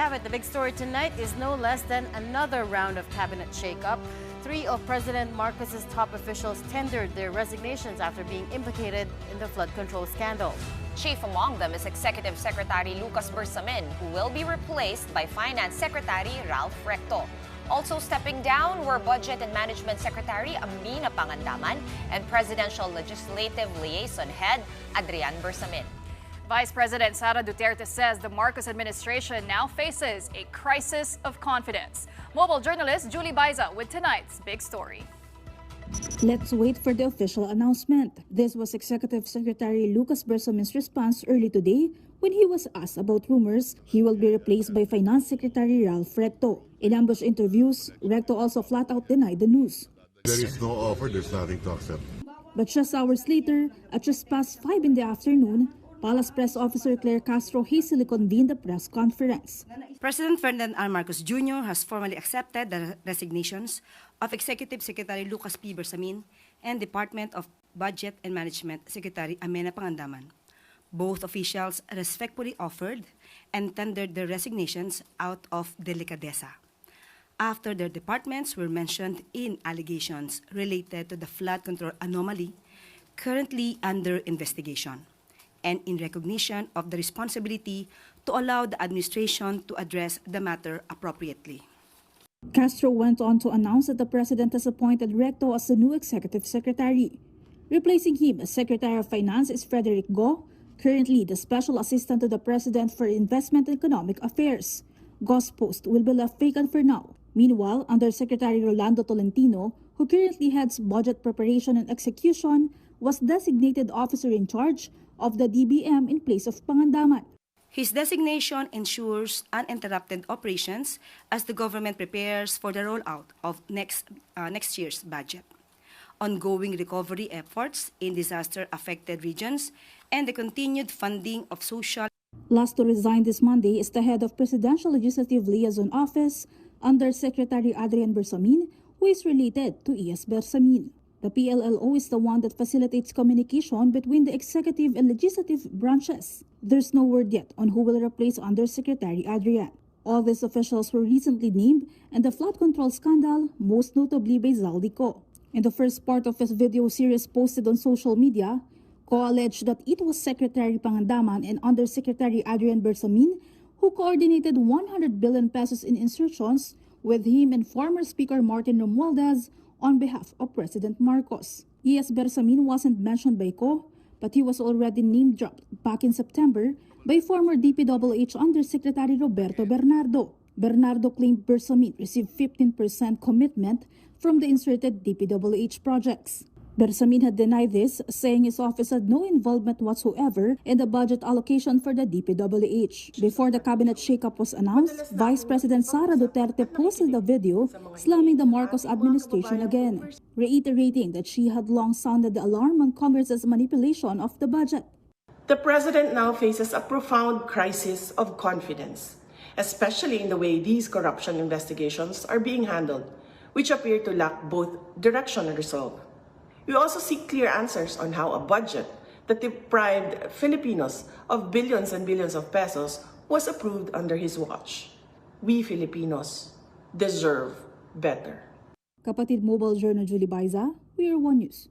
have it. The big story tonight is no less than another round of cabinet shakeup. 3 of President Marcos's top officials tendered their resignations after being implicated in the flood control scandal. Chief among them is Executive Secretary Lucas Bersamin, who will be replaced by Finance Secretary Ralph Recto. Also stepping down were Budget and Management Secretary Amenah Pangandaman and Presidential Legislative Liaison Head Adrian Bersamin. Vice President Sara Duterte says the Marcos administration now faces a crisis of confidence. Mobile journalist Julie Baiza with tonight's big story. Let's wait for the official announcement. This was Executive Secretary Lucas Bersamin's response early today when he was asked about rumors he will be replaced by Finance Secretary Ralph Recto. In ambush interviews, Recto also flat out denied the news. There is no offer, there's nothing to accept. But just hours later, at just past 5 in the afternoon, Palace Press Officer Claire Castro hastily convened a press conference. President Ferdinand R. Marcos Jr. has formally accepted the resignations of Executive Secretary Lucas P. Bersamin and Department of Budget and Management Secretary Amenah Pangandaman. Both officials respectfully offered and tendered their resignations out of delicadeza, after their departments were mentioned in allegations related to the flood control anomaly currently under investigation, and in recognition of the responsibility to allow the administration to address the matter appropriately. Castro went on to announce that the president has appointed Recto as the new executive secretary. Replacing him as Secretary of Finance is Frederick Go, currently the Special Assistant to the President for Investment and Economic Affairs. Go's post will be left vacant for now. Meanwhile, Undersecretary Rolando Tolentino, who currently heads budget preparation and execution, was designated officer in charge of the DBM in place of Pangandaman. His designation ensures uninterrupted operations as the government prepares for the rollout of next year's budget, ongoing recovery efforts in disaster-affected regions, and the continued funding of social. Last to resign this Monday is the head of Presidential Legislative Liaison Office, Undersecretary Adrian Bersamin, who is related to E.S. Bersamin. The PLLO is the one that facilitates communication between the executive and legislative branches. There's no word yet on who will replace Undersecretary Adrian. All these officials were recently named in the flood control scandal, most notably by Zaldico. In the first part of his video series posted on social media, Ko alleged that it was Secretary Pangandaman and Undersecretary Adrian Bersamin who coordinated 100 billion pesos in insertions with him and former Speaker Martin Romualdez on behalf of President Marcos. E.S. Bersamin wasn't mentioned by Ko, but he was already name-dropped back in September by former DPWH Undersecretary Roberto Bernardo. Bernardo claimed Bersamin received 15% commitment from the inserted DPWH projects. Bersamin had denied this, saying his office had no involvement whatsoever in the budget allocation for the DPWH. Before the cabinet shakeup was announced, Vice President Sara Duterte posted a video slamming the Marcos administration again, reiterating that she had long sounded the alarm on Congress's manipulation of the budget. The president now faces a profound crisis of confidence, especially in the way these corruption investigations are being handled, which appear to lack both direction and resolve. We also seek clear answers on how a budget that deprived Filipinos of billions and billions of pesos was approved under his watch. We Filipinos deserve better. Kapatid Mobile Journal Julie Baiza, We Are One News.